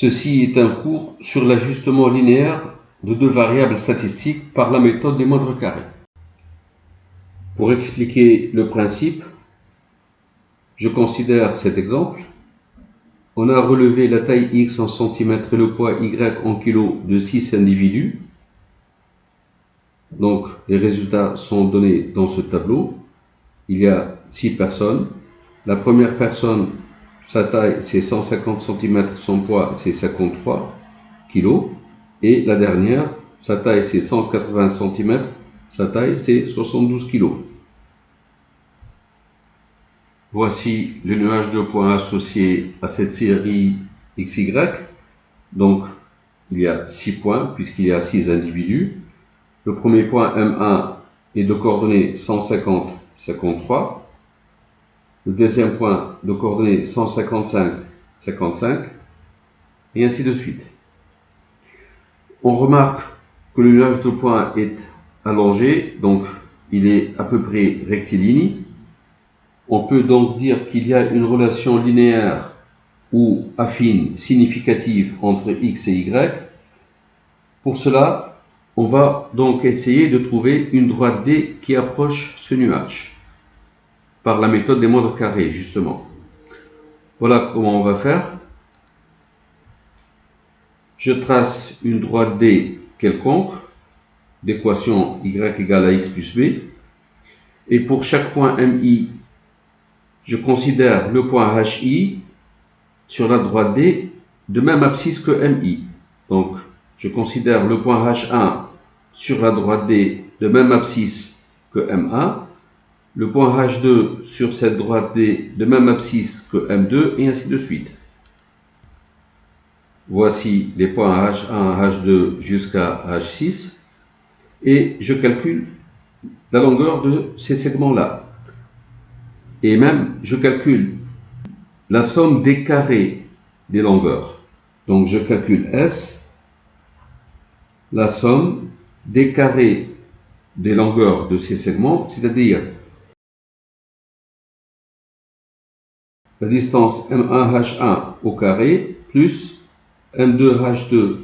Ceci est un cours sur l'ajustement linéaire de deux variables statistiques par la méthode des moindres carrés. Pour expliquer le principe, je considère cet exemple. On a relevé la taille x en centimètres et le poids y en kilos de 6 individus. Donc les résultats sont donnés dans ce tableau. Il y a 6 personnes. La première personne, sa taille c'est 150 cm, son poids c'est 53 kg. Et la dernière, sa taille c'est 180 cm, sa taille c'est 72 kg. Voici le nuage de points associé à cette série XY. Donc il y a 6 points puisqu'il y a 6 individus. Le premier point M1 est de coordonnées 150, 53. Le deuxième point de coordonnées 155, 55, et ainsi de suite. On remarque que le nuage de points est allongé, donc il est à peu près rectiligne. On peut donc dire qu'il y a une relation linéaire ou affine significative entre x et y. Pour cela, on va donc essayer de trouver une droite D qui approche ce nuage, par la méthode des moindres carrés, justement. Voilà comment on va faire. Je trace une droite D quelconque, d'équation y égale à x plus b, et pour chaque point MI, je considère le point HI sur la droite D de même abscisse que MI. Donc, je considère le point H1 sur la droite D de même abscisse que M1, le point H2 sur cette droite D de même abscisse que M2, et ainsi de suite. Voici les points H1, H2 jusqu'à H6, et je calcule la longueur de ces segments-là. Et même, je calcule la somme des carrés des longueurs. Donc, je calcule S, la somme des carrés des longueurs de ces segments, c'est-à-dire la distance M1H1 au carré plus M2H2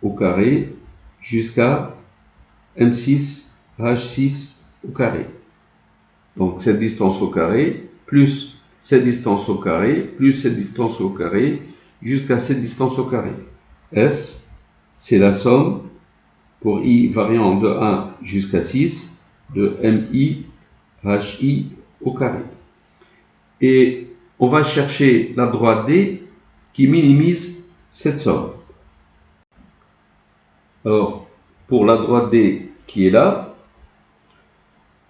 au carré jusqu'à M6H6 au carré. Donc cette distance au carré plus cette distance au carré plus cette distance au carré jusqu'à cette distance au carré. S, c'est la somme pour i variant de 1 jusqu'à 6 de MI HI au carré. Et on va chercher la droite D qui minimise cette somme. Alors, pour la droite D qui est là,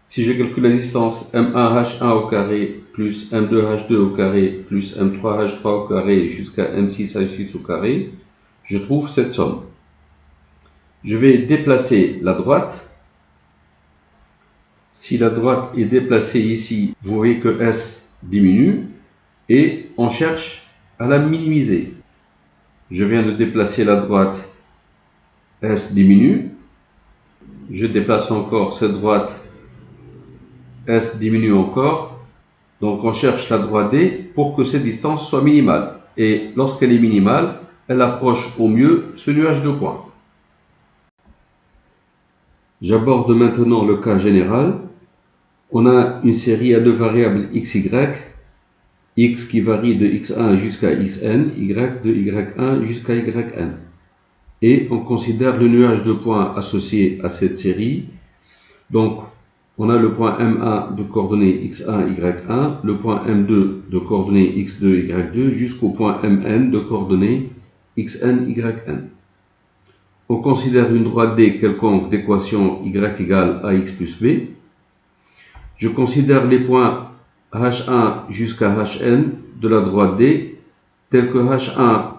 si je calcule la distance M1H1 au carré plus M2H2 au carré plus M3H3 au carré jusqu'à M6H6 au carré, je trouve cette somme. Je vais déplacer la droite. Si la droite est déplacée ici, vous voyez que S diminue et on cherche à la minimiser. Je viens de déplacer la droite, S diminue. Je déplace encore cette droite, S diminue encore. Donc on cherche la droite D pour que cette distance soit minimale. Et lorsqu'elle est minimale, elle approche au mieux ce nuage de points. J'aborde maintenant le cas général. On a une série à deux variables x, y, x qui varie de x1 jusqu'à xn, y de y1 jusqu'à yn. Et on considère le nuage de points associé à cette série. Donc, on a le point M1 de coordonnées x1, y1, le point M2 de coordonnées x2, y2, jusqu'au point Mn de coordonnées xn, yn. On considère une droite D quelconque d'équation y égale à x plus b. Je considère les points H1 jusqu'à Hn de la droite D tels que H1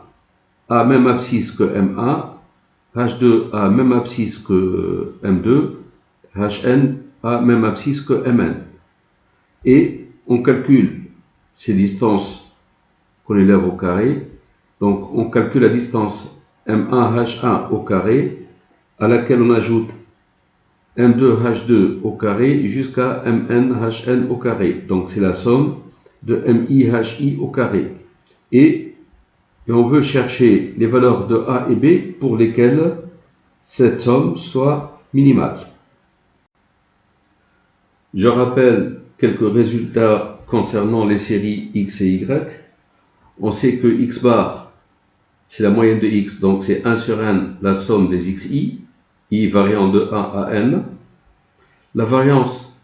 a même abscisse que M1, H2 a même abscisse que M2, Hn a même abscisse que Mn. Et on calcule ces distances qu'on élève au carré. Donc on calcule la distance M1H1 au carré à laquelle on ajoute M2H2 au carré jusqu'à MNHN au carré. Donc c'est la somme de MIHI au carré. Et et on veut chercher les valeurs de A et B pour lesquelles cette somme soit minimale. Je rappelle quelques résultats concernant les séries X et Y. On sait que X bar, c'est la moyenne de X, donc c'est 1 sur n la somme des XI, I variant de 1 à n. La variance,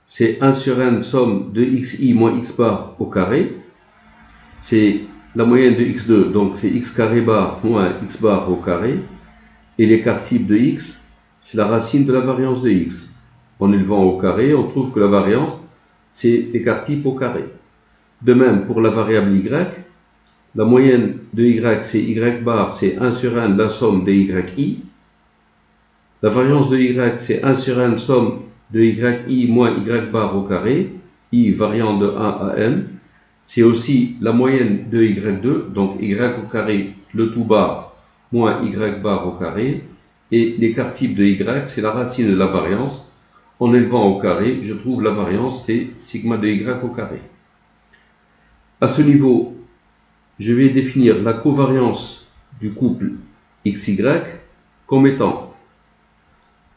c'est 1 sur n somme de XI moins X bar au carré. C'est la moyenne de X2, donc c'est X carré bar moins X bar au carré. Et l'écart type de X, c'est la racine de la variance de X. En élevant au carré, on trouve que la variance, c'est l'écart type au carré. De même, pour la variable Y, la moyenne de Y, c'est Y bar, c'est 1 sur n la somme des YI. La variance de Y, c'est 1 sur n somme de YI moins Y bar au carré, I variant de 1 à n. C'est aussi la moyenne de Y2, donc Y au carré, le tout bar, moins Y bar au carré. Et l'écart type de Y, c'est la racine de la variance. En élevant au carré, je trouve la variance, c'est sigma de Y au carré. À ce niveau, je vais définir la covariance du couple XY comme étant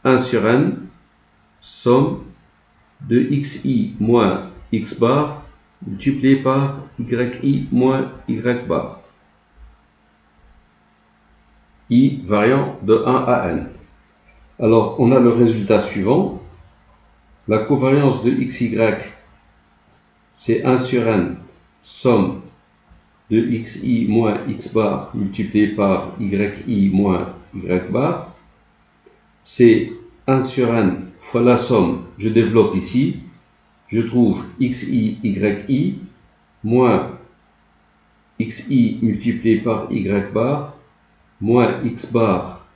1 sur n, somme de XI moins X bar multiplié par YI moins Y bar. I variant de 1 à n. Alors, on a le résultat suivant. La covariance de XY, c'est 1 sur n, somme de XI moins X bar multiplié par YI moins Y bar. C'est 1 sur n fois la somme, je développe ici, je trouve XI, YI, moins XI multiplié par Y bar, moins X bar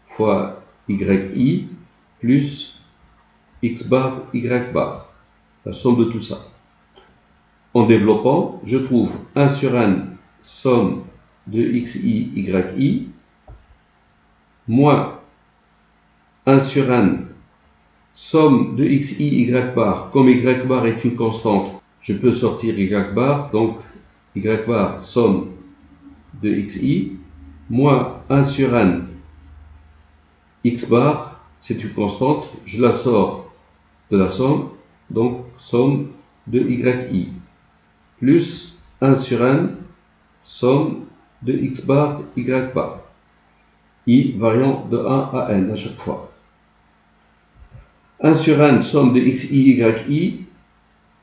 fois YI, plus X bar, Y bar, la somme de tout ça. En développant, je trouve 1 sur n, somme de XI, YI, moins 1 sur n, somme de XI, Y bar. Comme Y bar est une constante, je peux sortir Y bar, donc Y bar, somme de XI, moins 1 sur n, X bar, c'est une constante, je la sors de la somme, donc somme de YI, plus 1 sur n, somme de X bar, Y bar, I variant de 1 à n à chaque fois. 1 sur n, somme de XI, YI,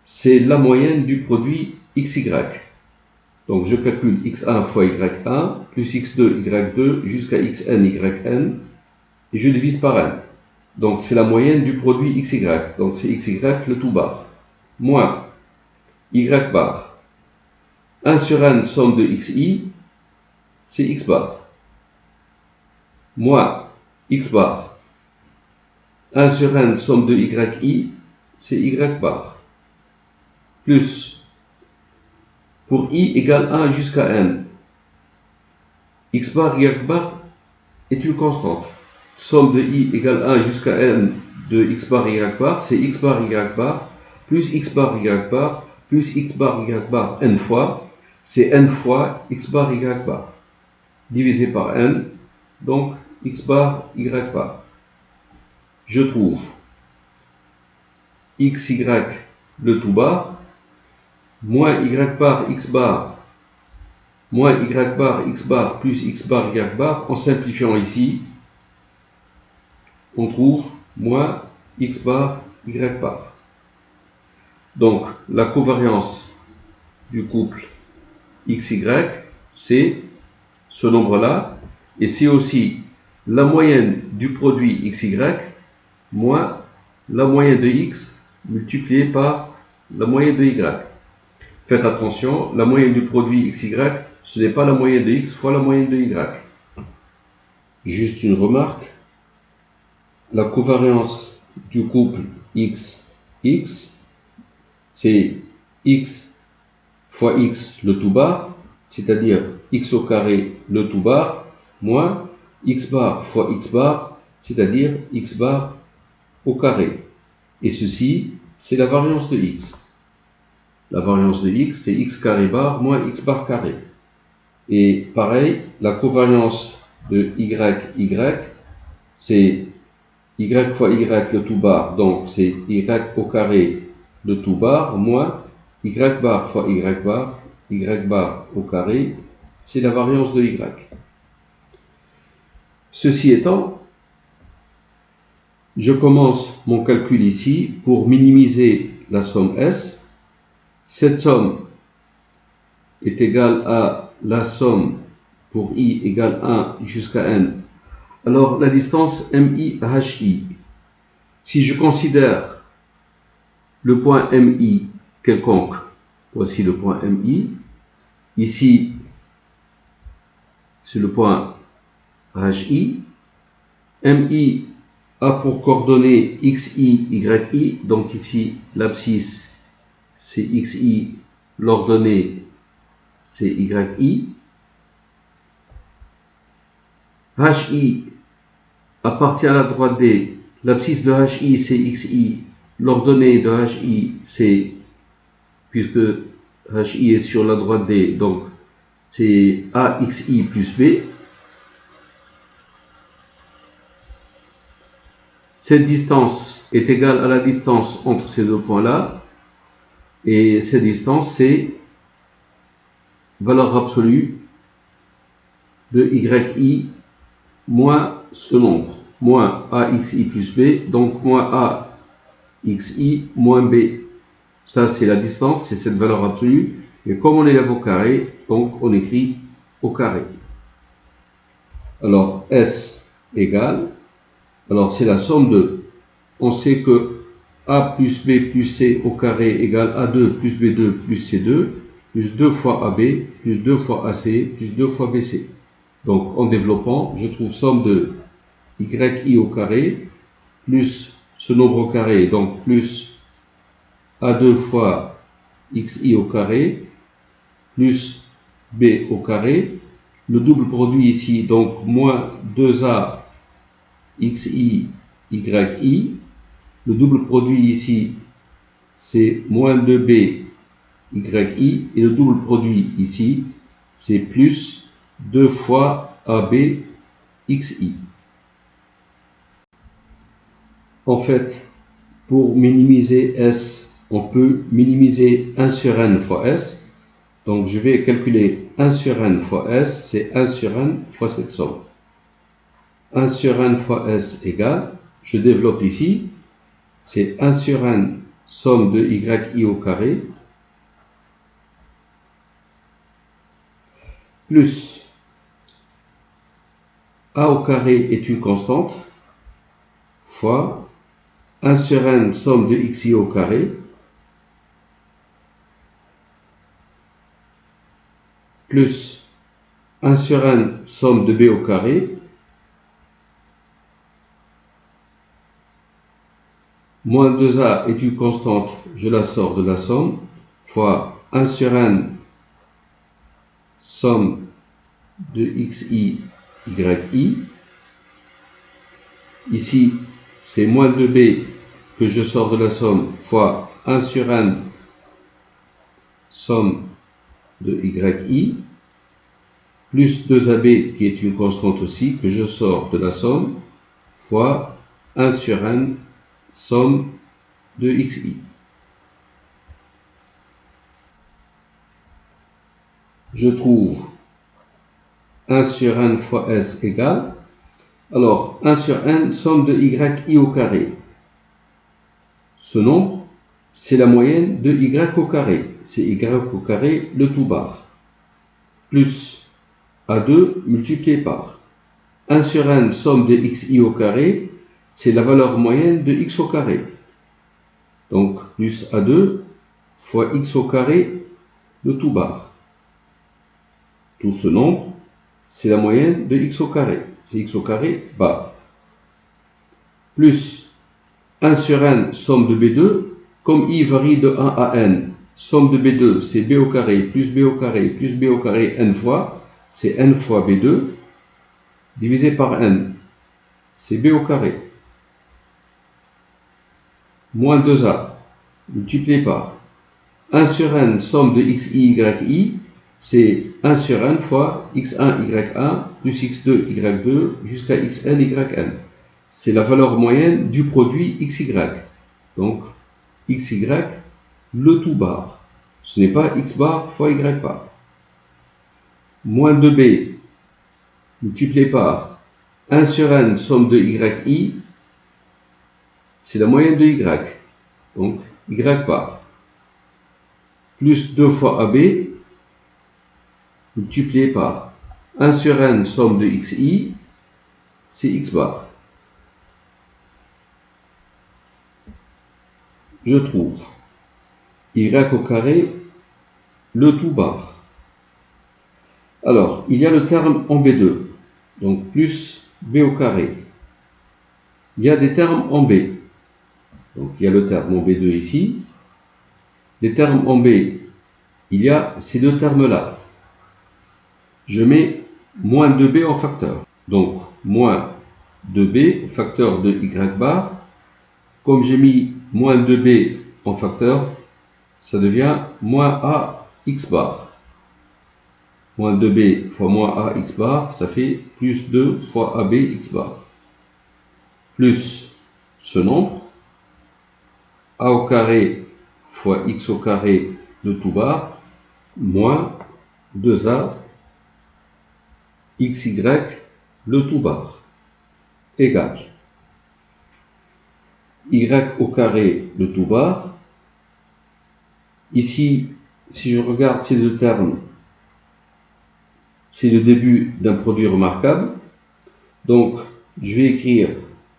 c'est la moyenne du produit XY. Donc je calcule x1 fois y1, plus x2, y2, jusqu'à xn, yn, et je divise par n. Donc c'est la moyenne du produit xy, donc c'est xy le tout bar, moins y bar. 1 sur n, somme de xi, c'est x bar, moins x bar. 1 sur n, somme de yi, c'est y bar, plus, pour i égale 1 jusqu'à n, x bar, y bar est une constante. Somme de i égale 1 jusqu'à n de x bar, y bar, c'est x bar, y bar, plus x bar, y bar, plus x bar, y bar n fois, c'est n fois x bar, y bar, divisé par n, donc x bar, y bar. Je trouve xy le tout bar, moins y bar, x bar, moins y bar, x bar, plus x bar, y bar. En simplifiant ici, on trouve moins x bar, y bar. Donc, la covariance du couple XY, c'est ce nombre-là, et c'est aussi la moyenne du produit XY moins la moyenne de X multiplié par la moyenne de Y. Faites attention, la moyenne du produit XY, ce n'est pas la moyenne de X fois la moyenne de Y. Juste une remarque, la covariance du couple XX, c'est X fois X le tout bar, c'est-à-dire X au carré le tout bar, moins X bar fois X bar, c'est-à-dire X bar au carré. Et ceci, c'est la variance de X. La variance de X, c'est X carré bar moins X bar carré. Et pareil, la covariance de y, c'est y fois y le tout bar, donc c'est y au carré le tout bar, moins y bar fois y bar au carré, c'est la variance de y. Ceci étant, je commence mon calcul ici pour minimiser la somme S. Cette somme est égale à la somme pour i égale 1 jusqu'à n. Alors la distance MI HI. Si je considère le point MI quelconque, voici le point MI. Ici, c'est le point HI. MI a pour coordonnées XI, YI. Donc ici, l'abscisse, c'est XI. L'ordonnée, c'est YI. HI appartient à la droite D. L'abscisse de HI, c'est XI. L'ordonnée de HI, c'est, puisque HI est sur la droite D, donc c'est AXI plus B. Cette distance est égale à la distance entre ces deux points-là. Et cette distance, c'est valeur absolue de YI moins ce nombre, moins AXI plus B, donc moins AXI moins B. Ça, c'est la distance, c'est cette valeur absolue. Et comme on élève au carré, donc on écrit au carré. Alors, S égale, alors c'est la somme de, on sait que A plus B plus C au carré égale A2 plus B2 plus C2, plus 2 fois AB, plus 2 fois AC, plus 2 fois BC. Donc, en développant, je trouve somme de YI au carré, plus ce nombre au carré, donc plus A2 fois XI au carré, plus B au carré. Le double produit ici, donc moins 2A XI YI. Le double produit ici, c'est moins 2B YI. Et le double produit ici, c'est plus 2 fois AB XI. En fait, pour minimiser S, on peut minimiser 1 sur n fois S. Donc, je vais calculer 1 sur n fois S, c'est 1 sur n fois cette somme. 1 sur n fois S égale, je développe ici, c'est 1 sur n somme de YI au carré, plus A au carré est une constante, fois 1 sur n somme de XI au carré, plus 1 sur n somme de B au carré, moins 2A est une constante, je la sors de la somme, fois 1 sur n somme de XI, YI. Ici, c'est moins 2B que je sors de la somme, fois 1 sur n somme de YI, plus 2AB qui est une constante aussi, que je sors de la somme, fois 1 sur n somme de XI. Je trouve 1 sur n fois S égale, alors 1 sur n somme de YI au carré. Ce nombre, c'est la moyenne de Y au carré. C'est Y au carré le tout bar. Plus A2 multiplié par 1 sur n somme de XI au carré, c'est la valeur moyenne de X au carré. Donc plus A2 fois X au carré le tout bar. Tout ce nombre, c'est la moyenne de X au carré. C'est X au carré bar. Plus 1 sur n somme de B2, comme I varie de 1 à n, somme de B2 c'est B au carré plus B au carré plus B au carré n fois, c'est n fois B2, divisé par n, c'est B au carré, moins 2A, multiplié par 1 sur n somme de XI, YI, c'est 1 sur n fois x1, y1 plus x2, y2 jusqu'à xn, yn. C'est la valeur moyenne du produit xy. Donc, xy, le tout bar. Ce n'est pas x bar fois y bar. Moins 2b multiplié par 1 sur n somme de yi, c'est la moyenne de y. Donc, y bar. Plus 2 fois ab multiplié par 1 sur n somme de xi, c'est x bar. Je trouve y au carré, le tout bar. Alors, il y a le terme en B2, donc plus b au carré. Il y a des termes en B. Donc, il y a le terme en B2 ici. Les termes en B, il y a ces deux termes-là. Je mets moins 2b en facteur. Donc, moins 2b, facteur de y bar. Comme j'ai mis moins 2b en facteur, ça devient moins a x bar. Moins 2b fois moins a x bar, ça fait plus 2 fois ab x bar. Plus ce nombre, a au carré fois x au carré de tout bar, moins 2a xy le tout bar, égale y au carré le tout bar. Ici, si je regarde ces deux termes, c'est le début d'un produit remarquable. Donc, je vais écrire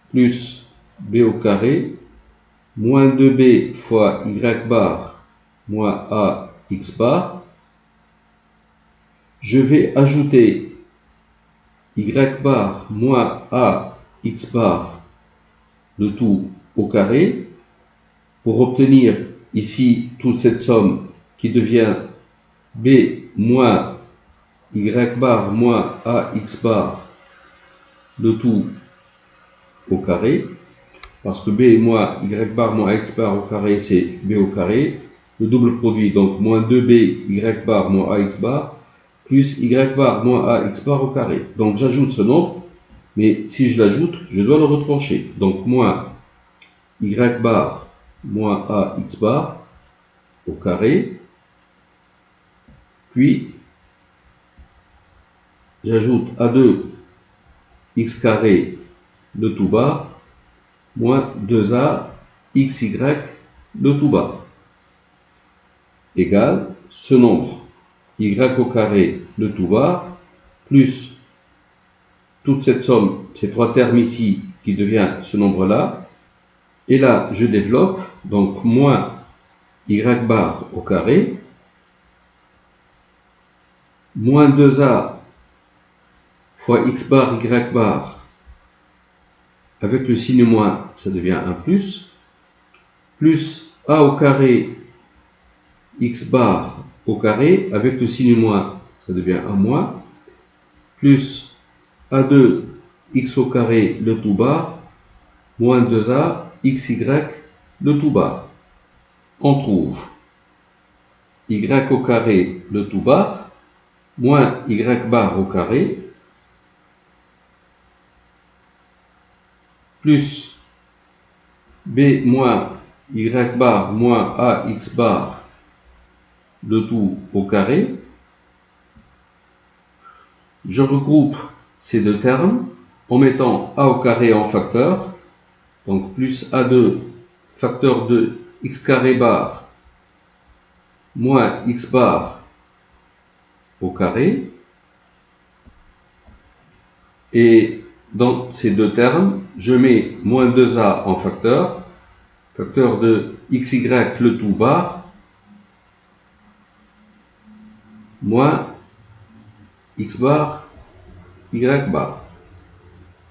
plus b au carré, moins 2b fois y bar, moins a x bar. Je vais ajouter y bar moins a x bar, le tout au carré, pour obtenir ici toute cette somme qui devient b moins y bar moins a x bar, le tout au carré, parce que b moins y bar moins x bar au carré, c'est b au carré, le double produit, donc moins 2b y bar moins ax bar, plus y bar moins ax bar au carré. Donc j'ajoute ce nombre, mais si je l'ajoute, je dois le retrancher. Donc moins y bar moins ax bar au carré, puis j'ajoute a2 x carré le tout bar, moins 2a xy le tout bar, égale ce nombre y au carré le tout bar, plus toute cette somme, ces trois termes ici, qui devient ce nombre-là. Et là, je développe, donc moins y bar au carré, moins 2a fois x bar y bar, avec le signe moins, ça devient un plus a au carré x bar au carré, avec le signe moins, ça devient un moins, plus a2 x au carré le tout bar, moins 2a xy le tout bar. On trouve y au carré le tout bar, moins y bar au carré, plus b moins y bar moins ax bar, le tout au carré. Je regroupe ces deux termes en mettant a au carré en facteur, donc plus a2 facteur de x carré bar moins x bar au carré. Et dans ces deux termes, je mets moins 2a en facteur de xy le tout bar, moins x bar y bar,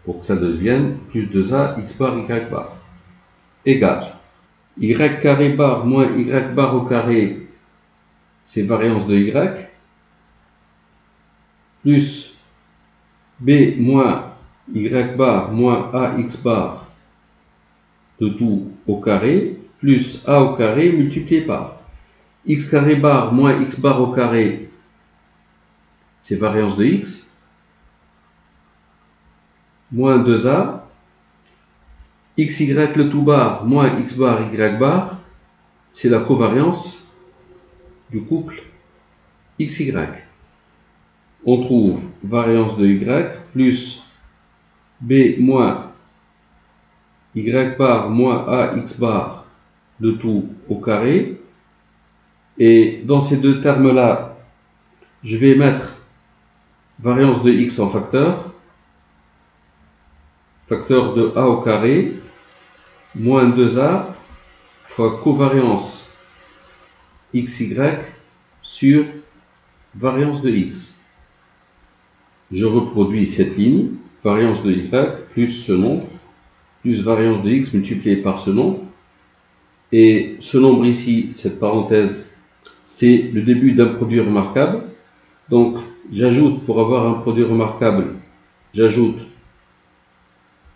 pour que ça devienne plus 2a x bar y bar, égale y carré bar moins y bar au carré, c'est variance de y, plus b moins y bar moins ax bar, de tout au carré, plus a au carré multiplié par x carré bar moins x bar au carré, c'est variance de x, moins 2a, xy le tout bar moins x bar y bar, c'est la covariance du couple xy. On trouve variance de y plus b moins y bar moins ax bar, le tout au carré. Et dans ces deux termes-là, je vais mettre variance de x en facteur de a au carré, moins 2a fois covariance xy sur variance de x. Je reproduis cette ligne, variance de y plus ce nombre, plus variance de x multiplié par ce nombre. Et ce nombre ici, cette parenthèse, c'est le début d'un produit remarquable. Donc, j'ajoute, pour avoir un produit remarquable, j'ajoute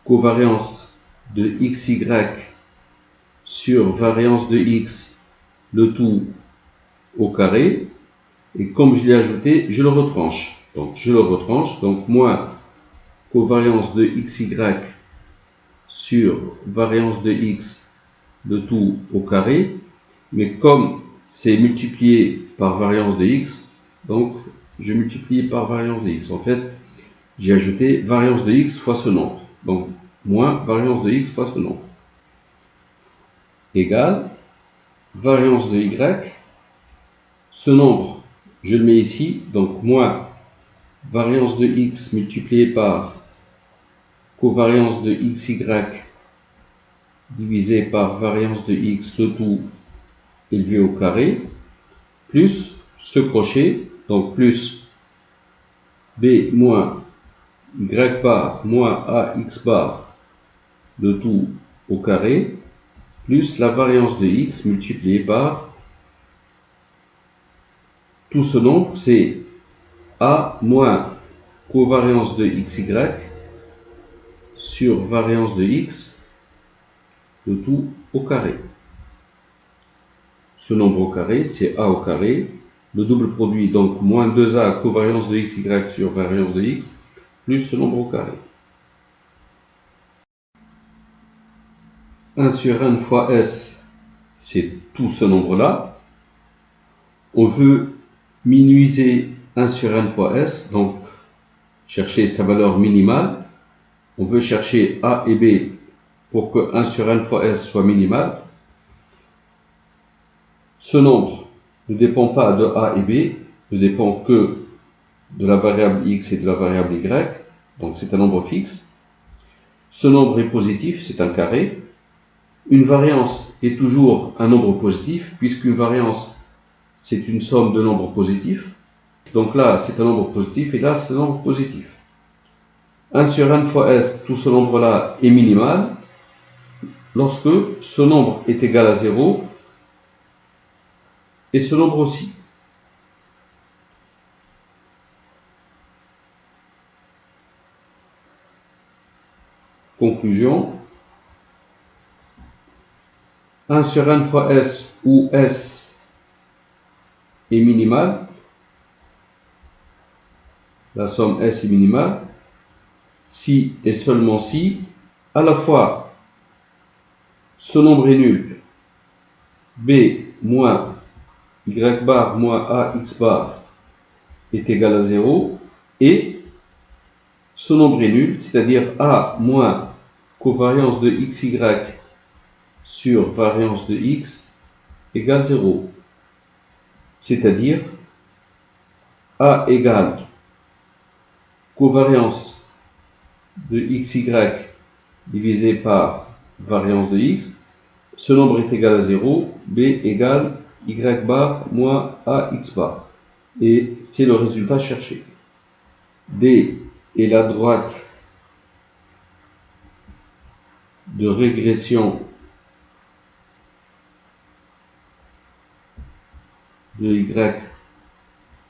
covariance de xy sur variance de x, le tout au carré. Et comme je l'ai ajouté, je le retranche. Donc moins covariance de xy sur variance de x, le tout au carré. Mais comme c'est multiplié par variance de x, donc je multiplie par variance de x. En fait, j'ai ajouté variance de x fois ce nombre. Donc, moins variance de x fois ce nombre. Égale variance de y. Ce nombre, je le mets ici. Donc, moins variance de x multiplié par covariance de xy divisé par variance de x, le tout élevé au carré, plus ce crochet, donc plus b moins y bar moins ax bar, le tout au carré, plus la variance de x multipliée par tout ce nombre, c'est a moins covariance de xy sur variance de x, le tout au carré. Ce nombre au carré, c'est a au carré. Le double produit, donc moins 2a covariance de xy sur variance de x, plus ce nombre au carré. 1 sur n fois s, c'est tout ce nombre-là. On veut minimiser 1 sur n fois s, donc chercher sa valeur minimale. On veut chercher a et b pour que 1 sur n fois s soit minimal. Ce nombre ne dépend pas de a et b, ne dépend que de la variable x et de la variable y, donc c'est un nombre fixe. Ce nombre est positif, c'est un carré. Une variance est toujours un nombre positif, puisqu'une variance, c'est une somme de nombres positifs. Donc là, c'est un nombre positif, et là, c'est un nombre positif. 1 sur n fois s, tout ce nombre-là est minimal lorsque ce nombre est égal à 0, et ce nombre aussi. Conclusion. 1 sur n fois s, où s est minimal, la somme s est minimale, si et seulement si, à la fois ce nombre est nul, b moins y bar moins ax bar est égal à 0, et ce nombre est nul, c'est-à-dire a moins covariance de xy sur variance de x égale 0. C'est-à-dire a égale covariance de xy divisé par variance de x. Ce nombre est égal à 0, b égale y bar moins ax bar. Et c'est le résultat cherché. D est la droite de régression de y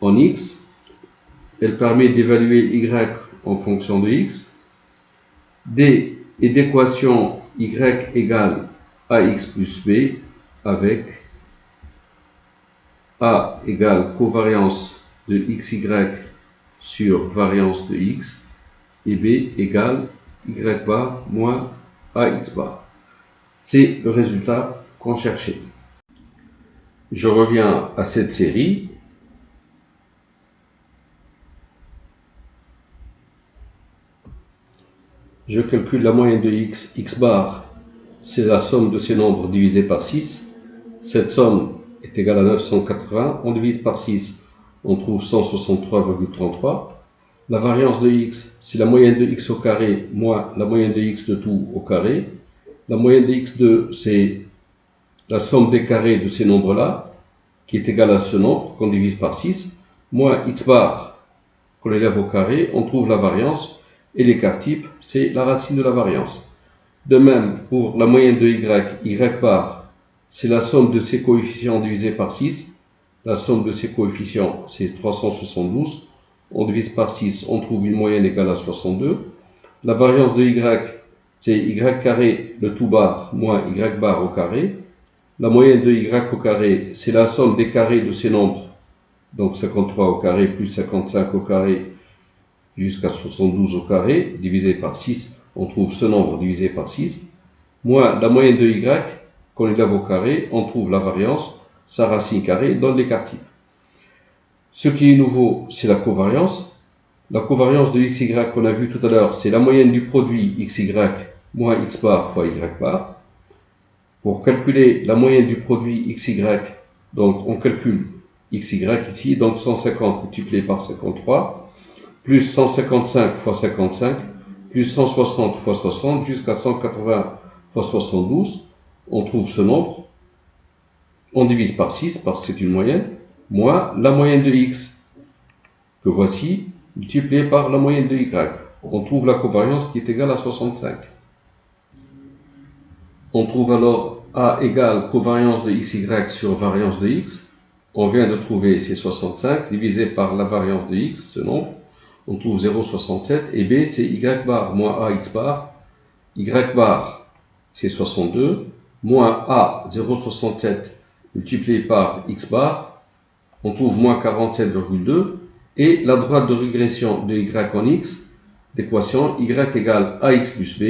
en x. Elle permet d'évaluer y en fonction de x. D est d'équation y égale ax plus b avec a égale covariance de xy sur variance de x, et b égale y bar moins ax bar. C'est le résultat qu'on cherchait. Je reviens à cette série. Je calcule la moyenne de x bar, c'est la somme de ces nombres divisé par 6. Cette somme est égale à 980. On divise par 6, on trouve 163,33. La variance de x, c'est la moyenne de x au carré moins la moyenne de x de tout au carré. La moyenne de x2, c'est la somme des carrés de ces nombres-là, qui est égale à ce nombre qu'on divise par 6, moins x bar qu'on élève au carré, on trouve la variance, et l'écart type, c'est la racine de la variance. De même, pour la moyenne de y bar, c'est la somme de ses coefficients divisé par 6. La somme de ces coefficients, c'est 372. On divise par 6, on trouve une moyenne égale à 62. La variance de y, c'est y carré, le tout bar, moins y bar au carré. La moyenne de y au carré, c'est la somme des carrés de ces nombres. Donc 53 au carré plus 55 au carré jusqu'à 72 au carré, divisé par 6, on trouve ce nombre divisé par 6, moins la moyenne de y, qu'on élève au carré, on trouve la variance, sa racine carrée donne l'écart type. Ce qui est nouveau, c'est la covariance. La covariance de xy qu'on a vu tout à l'heure, c'est la moyenne du produit xy moins x bar fois y bar. Pour calculer la moyenne du produit xy, donc on calcule xy ici, donc 150 multiplié par 53, plus 155 fois 55, plus 160 fois 60, jusqu'à 180 fois 72, on trouve ce nombre, on divise par 6, parce que c'est une moyenne, moins la moyenne de x, que voici, multiplié par la moyenne de y. On trouve la covariance qui est égale à 65. On trouve alors A égale covariance de xy sur variance de x. On vient de trouver ces 65, divisé par la variance de x, ce nombre. On trouve 0,67, et B, c'est y bar moins ax bar. Y bar, c'est 62, moins A, 0,67, multiplié par x bar, on trouve moins 47,2, et la droite de régression de y en x, d'équation y égale ax plus b,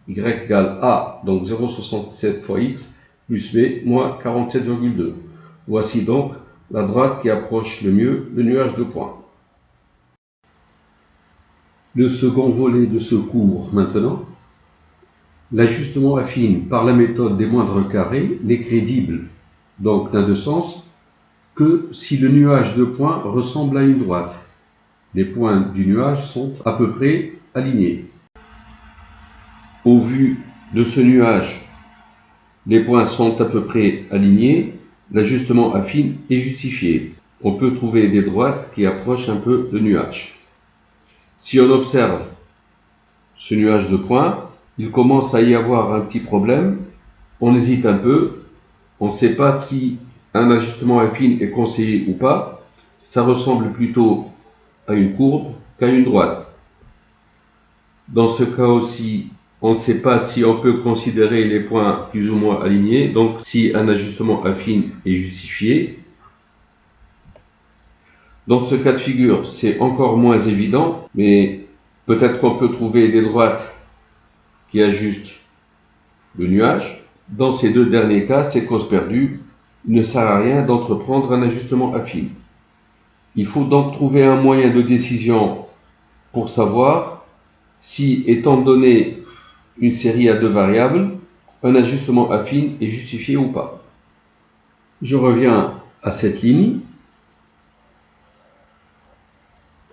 y égale a, donc 0,67 fois x, plus b, moins 47,2. Voici donc la droite qui approche le mieux le nuage de points. Le second volet de ce cours maintenant. L'ajustement affine par la méthode des moindres carrés n'est crédible, donc d'un de sens, que si le nuage de points ressemble à une droite. Les points du nuage sont à peu près alignés. Au vu de ce nuage, les points sont à peu près alignés, l'ajustement affine est justifié. On peut trouver des droites qui approchent un peu le nuage. Si on observe ce nuage de points, il commence à y avoir un petit problème. On hésite un peu. On ne sait pas si un ajustement affine est conseillé ou pas. Ça ressemble plutôt à une courbe qu'à une droite. Dans ce cas aussi, on ne sait pas si on peut considérer les points plus ou moins alignés. Donc, si un ajustement affine est justifié. Dans ce cas de figure, c'est encore moins évident, mais peut-être qu'on peut trouver des droites qui ajustent le nuage. Dans ces deux derniers cas, c'est cause perdue. Il ne sert à rien d'entreprendre un ajustement affine. Il faut donc trouver un moyen de décision pour savoir si, étant donné une série à deux variables, un ajustement affine est justifié ou pas. Je reviens à cette ligne.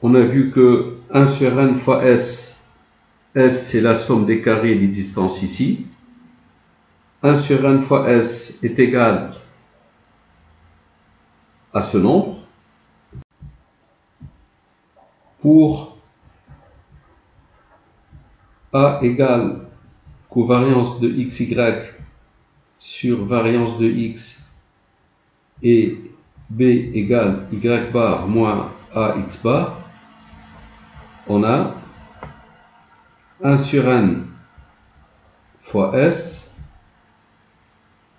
On a vu que 1 sur n fois s, s c'est la somme des carrés des distances ici. 1 sur n fois s est égal à ce nombre. Pour A égale covariance de xy sur variance de x et B égale y bar moins ax bar, on a 1 sur n fois s,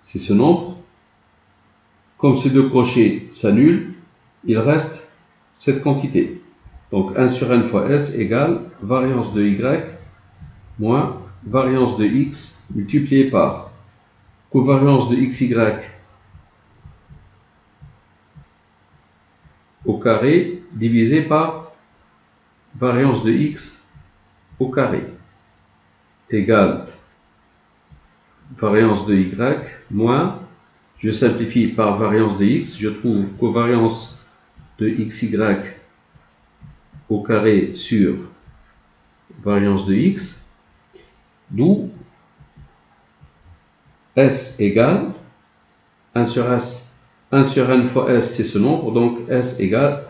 c'est ce nombre. Comme ces deux crochets s'annulent, il reste cette quantité. Donc 1 sur n fois s égale variance de y moins variance de x multiplié par covariance de xy au carré divisé par variance de x au carré égale variance de y moins, je simplifie par variance de x, je trouve covariance de xy au carré sur variance de x, d'où s égale 1 sur n fois s, c'est ce nombre, donc s égale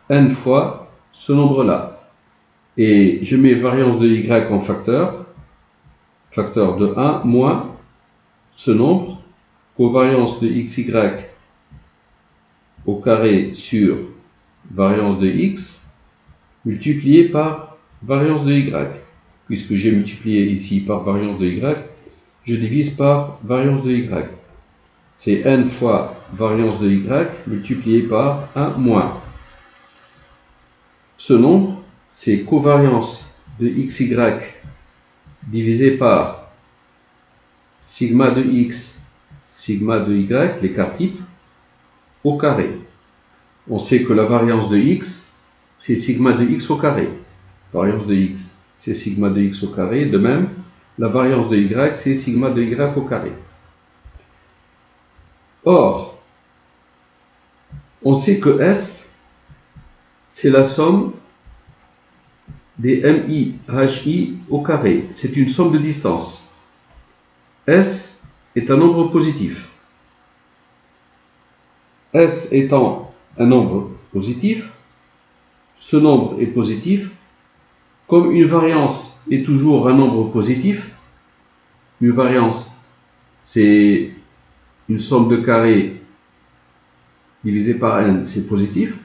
n fois ce nombre-là. Et je mets variance de y en facteur de 1 moins ce nombre, covariance de xy au carré sur variance de x, multiplié par variance de y. Puisque j'ai multiplié ici par variance de y, je divise par variance de y. C'est n fois variance de y multiplié par 1 moins. Ce nombre, c'est covariance de xy divisé par sigma de x, sigma de y, l'écart type, au carré. On sait que la variance de x, c'est sigma de x au carré. Variance de x, c'est sigma de x au carré. De même, la variance de y, c'est sigma de y au carré. Or, on sait que S, c'est la somme des MI, HI au carré. C'est une somme de distance. S est un nombre positif. S étant un nombre positif, ce nombre est positif. Comme une variance est toujours un nombre positif, une variance, c'est une somme de carrés divisé par n, c'est positif.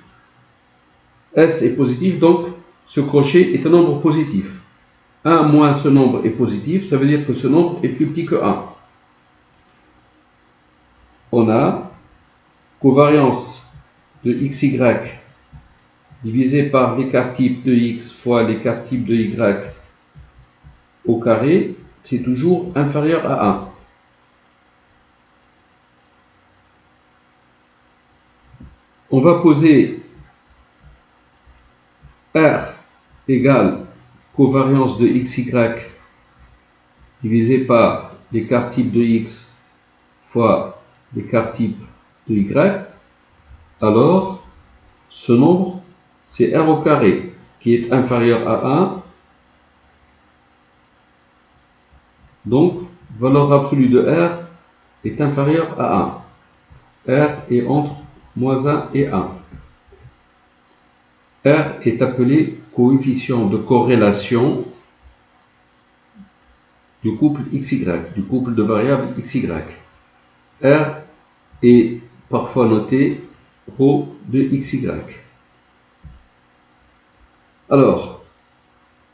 S est positif, donc ce crochet est un nombre positif. 1 moins ce nombre est positif, ça veut dire que ce nombre est plus petit que 1. On a covariance de xy divisé par l'écart type de x fois l'écart type de y au carré, c'est toujours inférieur à 1. On va poser R égale covariance de xy divisé par l'écart type de x fois l'écart type de y, alors ce nombre, c'est R au carré qui est inférieur à 1. Donc, valeur absolue de R est inférieure à 1. R est entre moins 1 et 1. R est appelé coefficient de corrélation du couple XY, du couple de variables XY. R est parfois noté ρ de XY. Alors,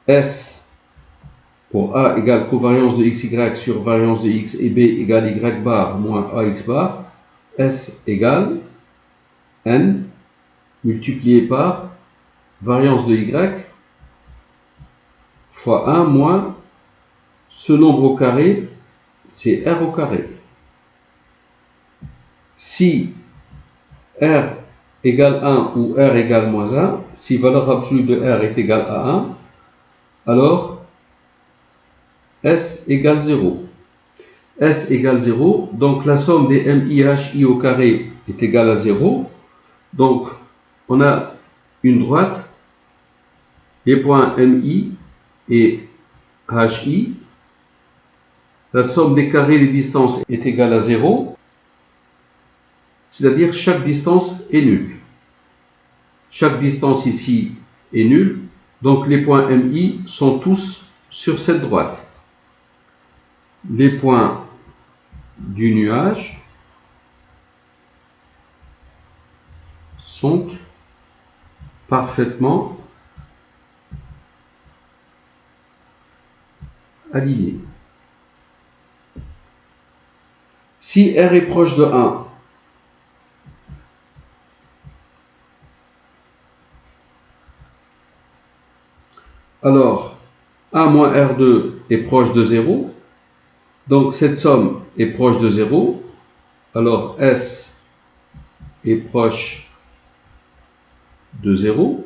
S pour A égale covariance de XY sur variance de X et B égale Y bar moins AX bar, S égale N multiplié par variance de Y fois 1 moins ce nombre au carré, c'est R au carré. Si R égale 1 ou R égale moins 1, si valeur absolue de R est égale à 1, alors S égale 0. S égale 0, donc la somme des MIHI au carré est égale à 0. Donc, on a une droite, les points MI et HI. La somme des carrés des distances est égale à 0, c'est-à-dire chaque distance est nulle. Chaque distance ici est nulle, donc les points MI sont tous sur cette droite. Les points du nuage sont parfaitement alignés. Si R est proche de 1, Alors, 1 moins R2 est proche de 0. Donc, cette somme est proche de 0. Alors, S est proche de 0.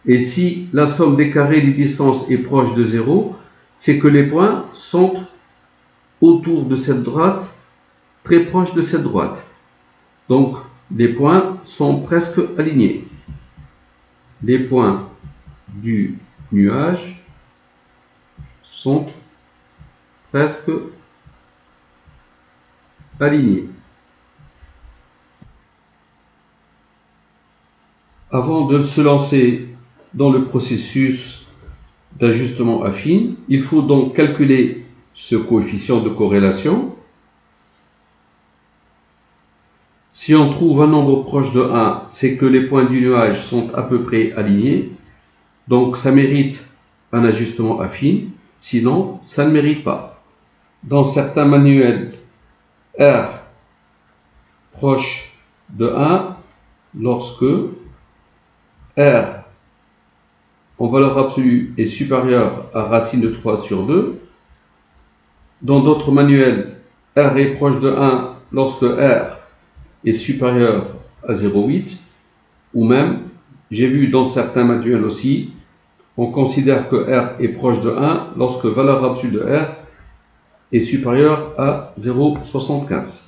Et si la somme des carrés des distances est proche de 0, c'est que les points sont autour de cette droite, très proches de cette droite. Donc, les points sont presque alignés. Les points du nuage sont presque alignés. Avant de se lancer dans le processus d'ajustement affine, il faut donc calculer ce coefficient de corrélation. Si on trouve un nombre proche de 1, c'est que les points du nuage sont à peu près alignés. Donc ça mérite un ajustement affine, sinon ça ne mérite pas. Dans certains manuels, R proche de 1 lorsque R en valeur absolue est supérieur à racine de 3 sur 2. Dans d'autres manuels, R est proche de 1 lorsque R est supérieur à 0,8. Ou même, j'ai vu dans certains manuels aussi, on considère que R est proche de 1 lorsque valeur absolue de R est supérieure à 0,75.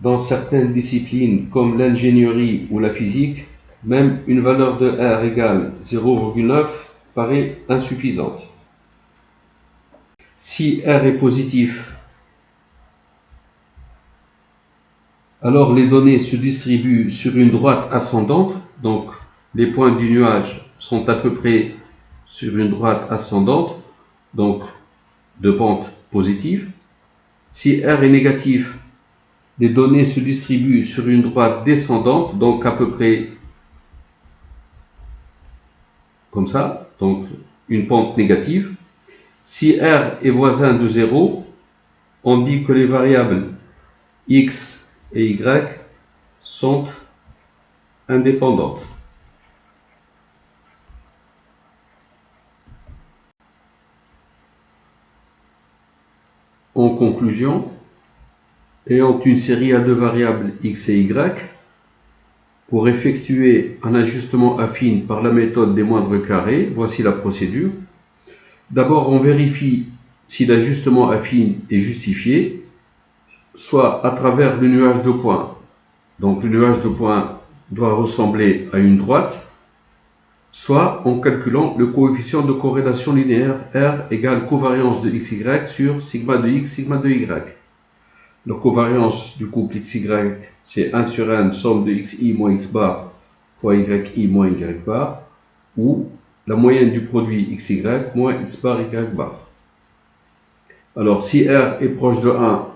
Dans certaines disciplines comme l'ingénierie ou la physique, même une valeur de R égale 0,9 paraît insuffisante. Si R est positif, alors les données se distribuent sur une droite ascendante, donc les points du nuage sont à peu près sur une droite ascendante, donc de pente positive. Si R est négatif, les données se distribuent sur une droite descendante, donc à peu près comme ça, donc une pente négative. Si R est voisin de 0, on dit que les variables x et y sont indépendantes. En conclusion, ayant une série à deux variables x et y, pour effectuer un ajustement affine par la méthode des moindres carrés, voici la procédure. D'abord, on vérifie si l'ajustement affine est justifié, soit à travers le nuage de points. Donc le nuage de points doit ressembler à une droite, soit en calculant le coefficient de corrélation linéaire R égale covariance de xy sur sigma de x, sigma de y. La covariance du couple xy, c'est 1 sur n somme de xi moins x bar fois yi moins y bar, ou la moyenne du produit xy moins x bar y bar. Alors si R est proche de 1,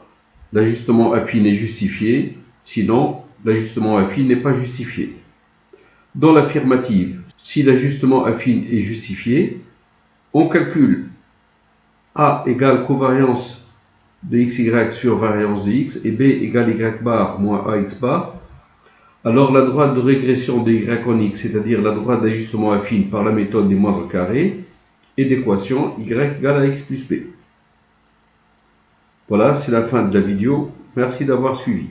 l'ajustement affine est justifié, sinon l'ajustement affine n'est pas justifié. Dans l'affirmative, si l'ajustement affine est justifié, on calcule A égale covariance de xy sur variance de x et b égale y bar moins ax bar. Alors la droite de régression de y en x, c'est-à-dire la droite d'ajustement affine par la méthode des moindres carrés, est d'équation y égale à x plus b. Voilà, c'est la fin de la vidéo. Merci d'avoir suivi.